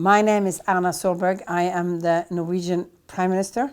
My name is Erna Solberg. I am the Norwegian Prime Minister.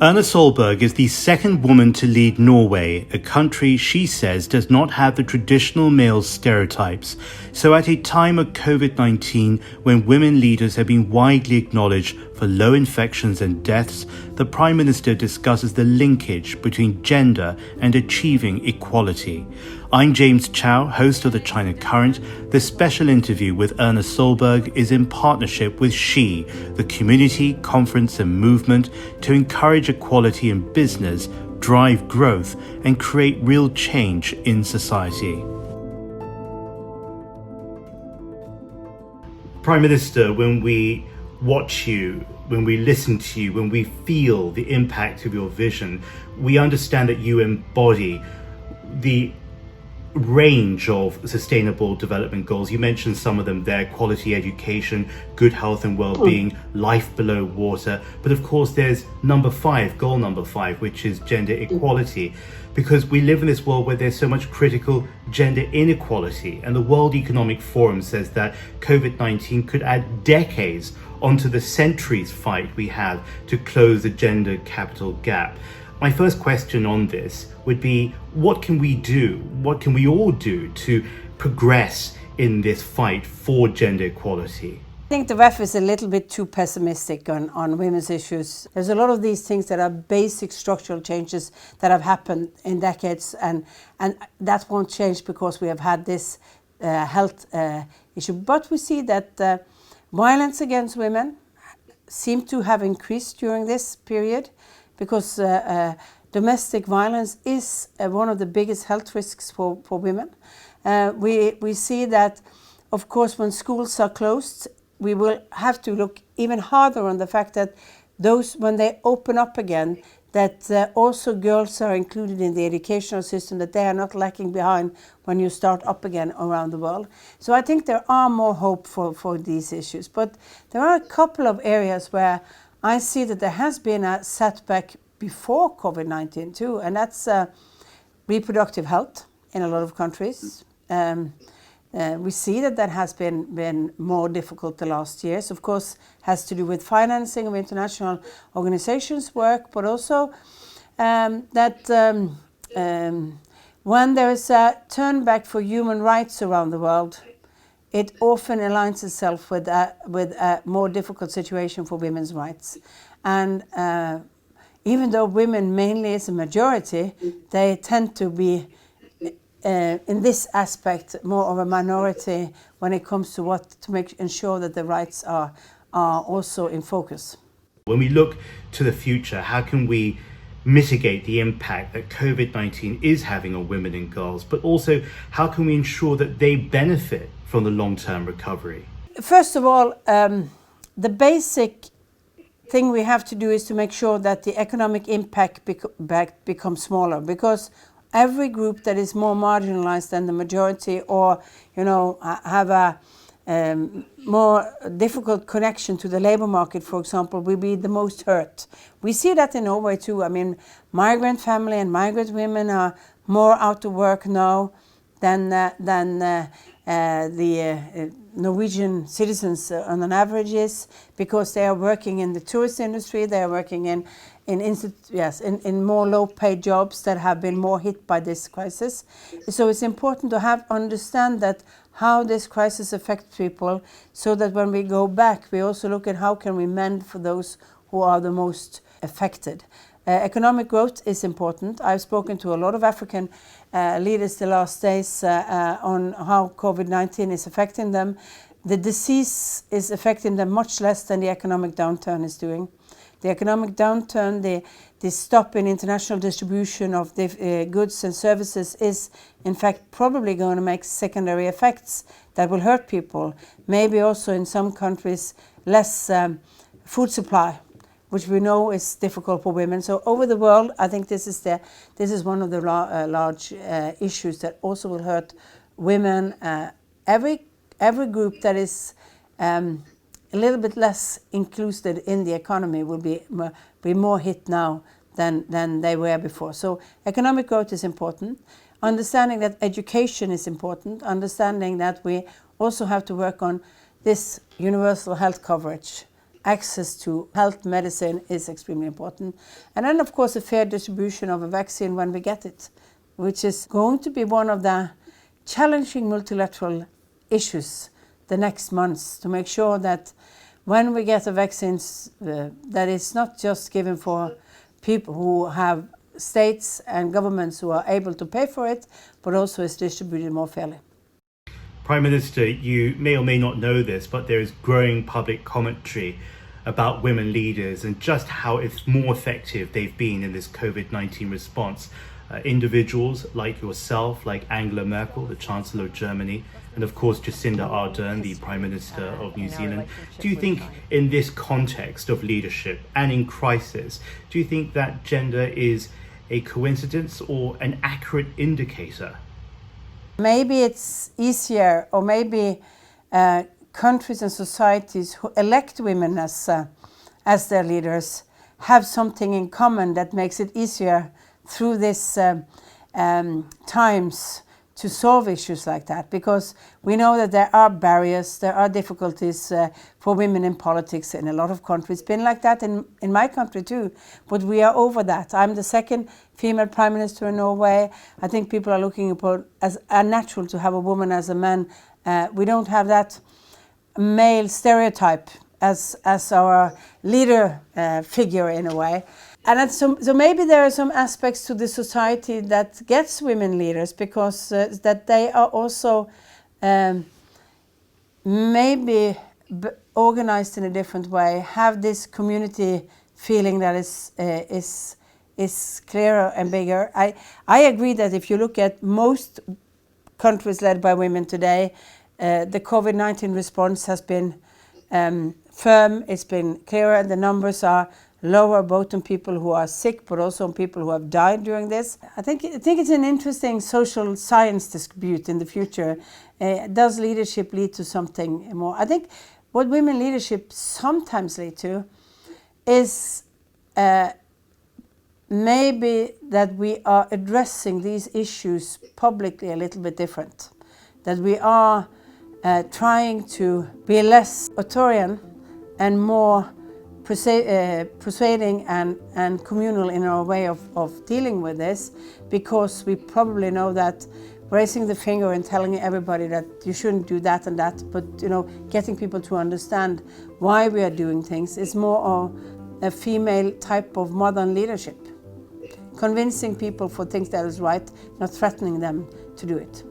Erna Solberg is the second woman to lead Norway, a country she says does not have the traditional male stereotypes. So at a time of COVID-19, when women leaders have been widely acknowledged for low infections and deaths, the Prime Minister discusses the linkage between gender and achieving equality. I'm James Chau, host of the China Current. This special interview with Erna Solberg is in partnership with She, the community, conference and movement to encourage equality in business, drive growth and create real change in society. Prime Minister, when we watch you, when we listen to you, when we feel the impact of your vision, we understand that you embody the range of sustainable development goals. You mentioned some of them there: quality education, good health and well-being, life below water. But of course there's goal number five, which is gender equality, because we live in this world where there's so much critical gender inequality, and the World Economic Forum says that COVID-19 could add decades onto the centuries fight we have to close the gender capital gap. My first question on this would be, what can we do? What can we all do to progress in this fight for gender equality? I think the WEF is a little bit too pessimistic on women's issues. There's a lot of these things that are basic structural changes that have happened in decades, and that won't change because we have had this health issue. But we see that violence against women seem to have increased during this period, because domestic violence is one of the biggest health risks for women. We see that, of course, when schools are closed, we will have to look even harder on the fact that when they open up again, that also girls are included in the educational system, that they are not lacking behind when you start up again around the world. So I think there are more hope for these issues. But there are a couple of areas where I see that there has been a setback before COVID-19 too, and that's reproductive health in a lot of countries. We see that has been more difficult the last years. Of course, has to do with financing of international organizations' work, but also that when there is a turn back for human rights around the world, it often aligns itself with a more difficult situation for women's rights. And even though women mainly is a majority, they tend to be, in this aspect, more of a minority when it comes to ensure that the rights are also in focus. When we look to the future, how can we mitigate the impact that COVID-19 is having on women and girls, but also how can we ensure that they benefit from the long-term recovery? First of all, the basic thing we have to do is to make sure that the economic impact becomes smaller, because every group that is more marginalized than the majority, or have a more difficult connection to the labor market, for example, will be the most hurt. We see that in Norway too. I mean, migrant family and migrant women are more out of work now than the Norwegian citizens on an average is, because they are working in the tourist industry, they are working in more low-paid jobs that have been more hit by this crisis. So it's important to understand that how this crisis affects people, so that when we go back, we also look at how can we mend for those who are the most affected. Economic growth is important. I've spoken to a lot of African leaders the last days on how COVID-19 is affecting them. The disease is affecting them much less than the economic downturn is doing. The economic downturn, the stop in international distribution of the goods and services is in fact probably going to make secondary effects that will hurt people. Maybe also in some countries less food supply, which we know is difficult for women. So over the world, I think this is one of the large issues that also will hurt women. Every group that is a little bit less included in the economy will be more hit now than they were before. So economic growth is important. understanding that education is important, understanding that we also have to work on this universal health coverage. Access to health medicine is extremely important. And then, of course, a fair distribution of a vaccine when we get it, which is going to be one of the challenging multilateral issues the next months, to make sure that when we get the vaccines, that it's not just given for people who have states and governments who are able to pay for it, but also is distributed more fairly. Prime Minister, you may or may not know this, but there is growing public commentary about women leaders and just how more effective they've been in this COVID-19 response. Individuals like yourself, like Angela Merkel, the Chancellor of Germany, and of course Jacinda Ardern, the Prime Minister of New Zealand. Do you think in this context of leadership and in crisis, do you think that gender is a coincidence or an accurate indicator? Maybe it's easier, or maybe countries and societies who elect women as their leaders have something in common that makes it easier through this times to solve issues like that, because we know that there are barriers, there are difficulties for women in politics in a lot of countries. It's been like that in my country too, but we are over that. I'm the second female Prime Minister in Norway. I think people are looking upon as unnatural to have a woman as a man. We don't have that male stereotype as our leader figure in a way. And so maybe there are some aspects to the society that gets women leaders, because that they are also maybe organized in a different way, have this community feeling that is clearer and bigger. I agree that if you look at most countries led by women today, the COVID-19 response has been firm, it's been clearer, and the numbers are lower, both on people who are sick, but also on people who have died during this. I think it's an interesting social science dispute in the future. Does leadership lead to something more? I think what women leadership sometimes lead to is maybe that we are addressing these issues publicly a little bit different. That we are trying to be less authoritarian and more persuading and communal in our way of dealing with this, because we probably know that raising the finger and telling everybody that you shouldn't do that and that, but getting people to understand why we are doing things is more a female type of modern leadership. Convincing people for things that is right, not threatening them to do it.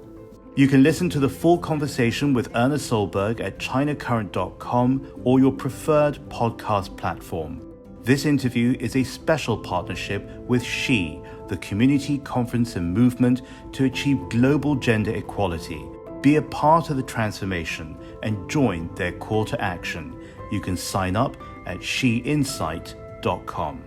You can listen to the full conversation with Erna Solberg at ChinaCurrent.com or your preferred podcast platform. This interview is a special partnership with She, the community conference and movement to achieve global gender equality. Be a part of the transformation and join their call to action. You can sign up at sheinsight.com.